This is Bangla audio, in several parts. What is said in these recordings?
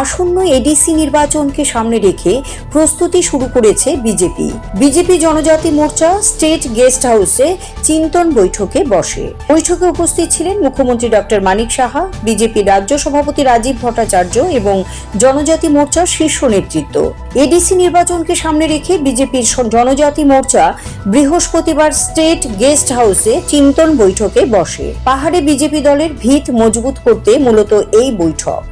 আসন্ন এডিসি নির্বাচনকে সামনে রেখে প্রস্তুতি শুরু করেছে বিজেপি জনজাতি মোর্চা স্টেট গেস্ট হাউসে চিন্তন বৈঠকে বসে। বৈঠকে উপস্থিত ছিলেন মুখ্যমন্ত্রী ডক্টর মানিক সাহা, বিজেপি রাজ্য সভাপতি রাজীব ভট্টাচার্য এবং জনজাতি মোর্চার শীর্ষ নেতৃত্ব। এডিসি নির্বাচনকে সামনে রেখে বিজেপির জনজাতি মোর্চা বৃহস্পতিবার স্টেট গেস্ট হাউসে চিন্তন বৈঠকে বসে। পাহাড়ে বিজেপি দলের ভিত মজবুত করতে মূলত এই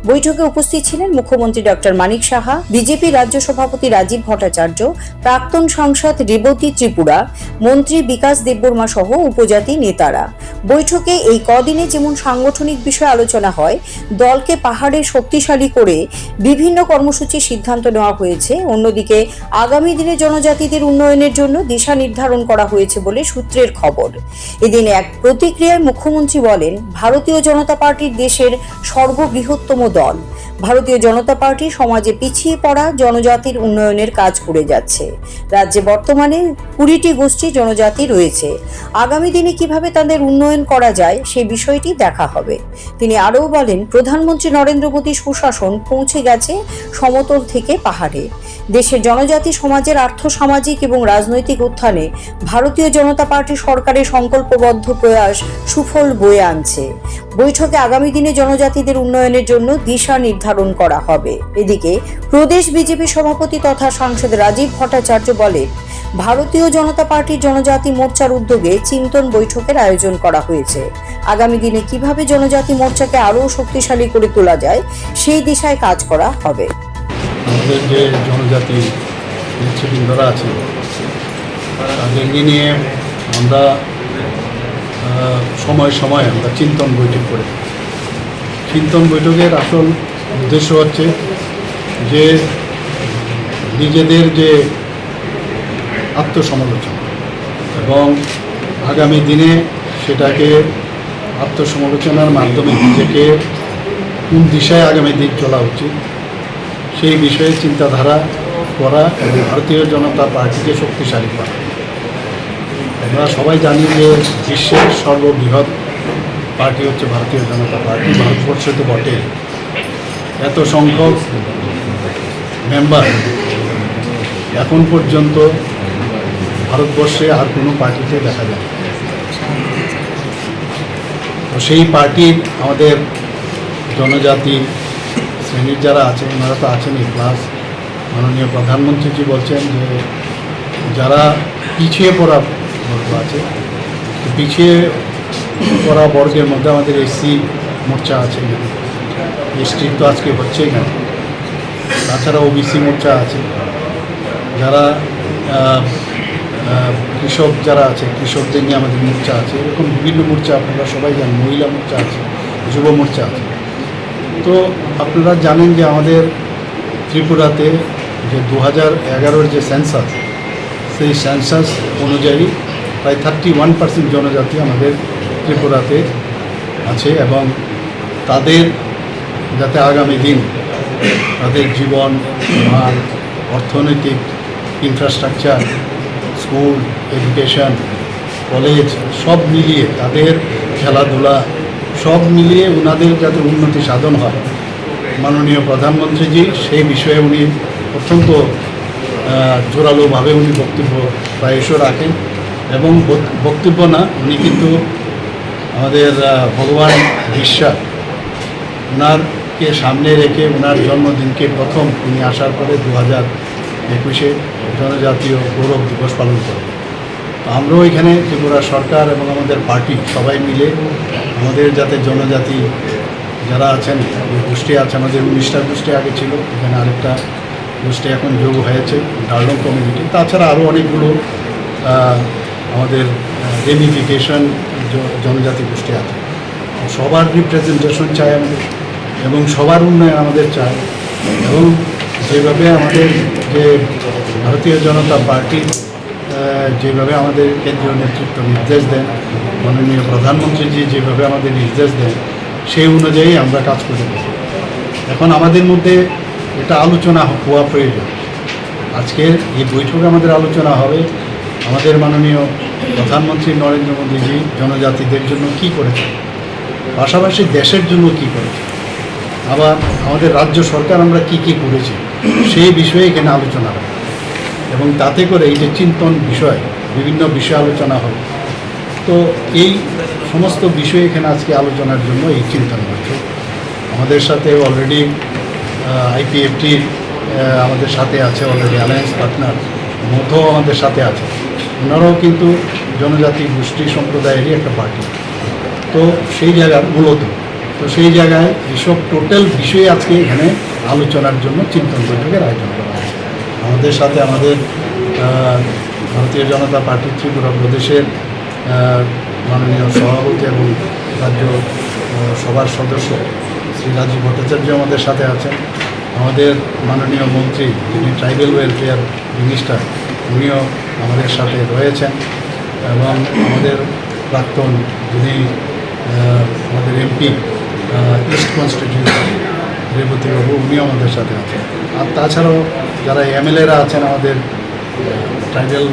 বৈঠকে উপস্থিত ছিলেন মুখ্যমন্ত্রী ডক্টর মানিক সাহা, বিজেপি রাজ্য সভাপতি রাজীব ভট্টাচার্য, প্রাক্তন সাংসদ রেবতী ত্রিপুরা, মন্ত্রী বিকাশ দেববর্মা সহ উপজাতি নেতারা। বৈঠকে এই কদিনে যেমন সাংগঠনিক বিষয়ে আলোচনা হয়, দলকে পাহাড়ে শক্তিশালী করে বিভিন্ন কর্মসূচির সিদ্ধান্ত নেওয়া হয়েছে, অন্যদিকে আগামী দিনে জনজাতিদের উন্নয়নের জন্য দিশা নির্ধারণ করা হয়েছে বলে সূত্রের খবর। এদিন এক প্রতিক্রিয়ায় মুখ্যমন্ত্রী বলেন, ভারতীয় জনতা পার্টি দেশের সর্ববৃহত্তম দল। ভারতীয় জনতা পার্টি সমাজে পিছিয়ে পড়া জনজাতির উন্নয়নের কাজ করে যাচ্ছে। রাজ্যে বর্তমানে 20টি গোষ্ঠী জনজাতি রয়েছে। আগামী দিনে কিভাবে তাদের উন্নয়ন করা যায় সেই বিষয়টি দেখা হবে। তিনি আরও বলেন, প্রধানমন্ত্রী নরেন্দ্র মোদীর সুশাসন পৌঁছে গেছে সমতল থেকে পাহাড়ে। দেশের জনজাতি সমাজের আর্থসামাজিক এবং রাজনৈতিক উত্থানে ভারতীয় জনতা পার্টি সরকারের সংকল্পবদ্ধ প্রয়াস সুফল বয়ে আনছে। বৈঠকে আগামী দিনে জনজাতিদের উন্নয়নের জন্য দিশা নির্ধারণ করা হবে। এদিকে প্রদেশ বিজেপি সভাপতি তথা সাংসদ রাজীব ভট্টাচার্য বলেন, ভারতীয় জনতা পার্টির জনজাতি মোর্চার উদ্যোগে চিন্তন বৈঠকের আয়োজন করা হয়েছে। আগামী দিনে কিভাবে জনজাতি মোর্চাকে আরও শক্তিশালী করে তোলা যায় সেই দিশায় কাজ করা হবে। আমাদের যে জনজাতি নেতৃবৃন্দরা আছে তাদেরকে নিয়ে আমরা সময় সময় আমরা চিন্তন বৈঠক করি। চিন্তন বৈঠকের আসল উদ্দেশ্য হচ্ছে যে নিজেদের যে আত্মসমালোচনা এবং আগামী দিনে সেটাকে আত্মসমালোচনার মাধ্যমে নিজেকে কোন দিশায় আগামী দিন চলা উচিত সেই বিষয়ে চিন্তাধারা করা এবং ভারতীয় জনতা পার্টিকে শক্তিশালী করা। আমরা সবাই জানি যে বিশ্বের সর্ববৃহৎ পার্টি হচ্ছে ভারতীয় জনতা পার্টি। ভারতবর্ষে তো বটে, এত সংখ্যক মেম্বার এখন পর্যন্ত ভারতবর্ষে আর কোনো পার্টিতে দেখা যায়। তো সেই পার্টির আমাদের জনজাতি শ্রেণীর যারা আছেন ওনারা তো আছেনই, প্লাস মাননীয় প্রধানমন্ত্রীজি বলছেন যে যারা পিছিয়ে পড়া বর্গ আছে, পিছিয়ে পড়া বর্গের মধ্যে আমাদের এসসি মোর্চা আছে, এসটি তো আজকে হচ্ছেই না, তাছাড়া ওবিসি মোর্চা আছে, যারা কৃষক যারা আছে কৃষকদের নিয়ে আমাদের মোর্চা আছে, এরকম বিভিন্ন মোর্চা আপনারা সবাই জানেন, মহিলা মোর্চা আছে, যুব মোর্চা আছে। তো আপনারা জানেন যে আমাদের ত্রিপুরাতে যে 2011 যে সেন্সাস, সেই সেন্সাস অনুযায়ী প্রায় 31% জনজাতি আমাদের ত্রিপুরাতে আছে এবং তাদের যাতে আগামী দিন তাদের জীবন মান, অর্থনৈতিক ইনফ্রাস্ট্রাকচার, স্কুল, এডুকেশন, কলেজ সব মিলিয়ে তাদের খেলাধুলা সব মিলিয়ে ওনাদের যাতে উন্নতি সাধন হয়, মাননীয় প্রধানমন্ত্রীজি সেই বিষয়ে উনি অত্যন্ত জোরালোভাবে উনি বক্তব্য প্রায়শই রাখেন এবং বক্তব্য না, উনি কিন্তু আমাদের ভগবান বিশ্বাস ওনারকে সামনে রেখে ওনার জন্মদিনকে প্রথম উনি আসার পরে 2021-এ জনজাতীয় গৌরব দিবস পালন করেন। তো আমরাও এখানে ত্রিপুরা সরকার এবং আমাদের পার্টি সবাই মিলে আমাদের যাতে জনজাতি যারা আছেন গোষ্ঠী আছে, আমাদের 19টা গোষ্ঠী আগে ছিল, এখানে আরেকটা গোষ্ঠী এখন যোগ হয়েছে ডার্লং কমিউনিটি, তাছাড়া আরও অনেকগুলো আমাদের রেমিফিকেশন জনজাতি গোষ্ঠী আছে। সবার রিপ্রেজেন্টেশন চাই আমাদের এবং সবার উন্নয়ন আমাদের চাই এবং যেভাবে আমাদের যে ভারতীয় জনতা পার্টি যেভাবে আমাদের কেন্দ্রীয় নেতৃত্ব নির্দেশ দেন, মাননীয় প্রধানমন্ত্রীজি যেভাবে আমাদের নির্দেশ দেন সেই অনুযায়ী আমরা কাজ করে থাকি। এখন আমাদের মধ্যে এটা আলোচনা হওয়া প্রয়োজন। আজকের এই বৈঠকে আমাদের আলোচনা হবে আমাদের মাননীয় প্রধানমন্ত্রী নরেন্দ্র মোদীজি জনজাতিদের জন্য কী করেছে, পাশাপাশি দেশের জন্য কী করেছে। আবার আমাদের রাজ্য সরকার আমরা কি কি করেছি সেই বিষয়ে এখানে আলোচনা হবে এবং তাতে করে এই যে চিন্তন বিষয় বিভিন্ন বিষয় আলোচনা হবে। তো এই সমস্ত বিষয় এখানে আজকে আলোচনার জন্য এই চিন্তন বৈঠক। আমাদের সাথে অলরেডি আইপিএফটি আমাদের সাথে আছে, অলরেডি অ্যালায়েন্স পার্টনার মধ্যেও আমাদের সাথে আছে। ওনারাও কিন্তু জনজাতি গোষ্ঠী সম্প্রদায়েরই একটা পার্টি। তো সেই জায়গার মূলত সেই জায়গায় এইসব টোটাল বিষয়ে আজকে এখানে আলোচনার জন্য চিন্তন বৈঠকের আয়োজন করা হয়েছে। আমাদের সাথে আমাদের ভারতীয় জনতা পার্টি ত্রিপুরা প্রদেশের মাননীয় সভাপতি এবং রাজ্য সভার সদস্য শ্রী রাজীব ভট্টাচার্য আমাদের সাথে আছেন। আমাদের মাননীয় মন্ত্রী যিনি ট্রাইবেল ওয়েলফেয়ার মিনিস্টার উনিও আমাদের সাথে রয়েছেন এবং আমাদের প্রাক্তন যিনি আমাদের এমপি ইস্ট কনস্টিটিউশন রেবতীবাবু উনিও আমাদের সাথে আছেন। আর তাছাড়াও যারা এমএলএরা আছেন আমাদের ট্রাইবেল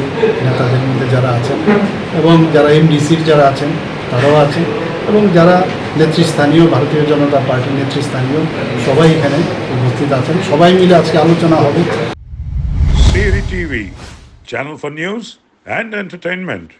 নেতাদের মধ্যে যারা আছেন এবং যারা এমডিসির যারা আছেন তারাও আছেন এবং যারা নেতৃস্থানীয় ভারতীয় জনতা পার্টির নেতৃস্থানীয় সবাই এখানে উপস্থিত আছেন। সবাই মিলে আজকে আলোচনা হবে। Siri TV, channel for news and entertainment.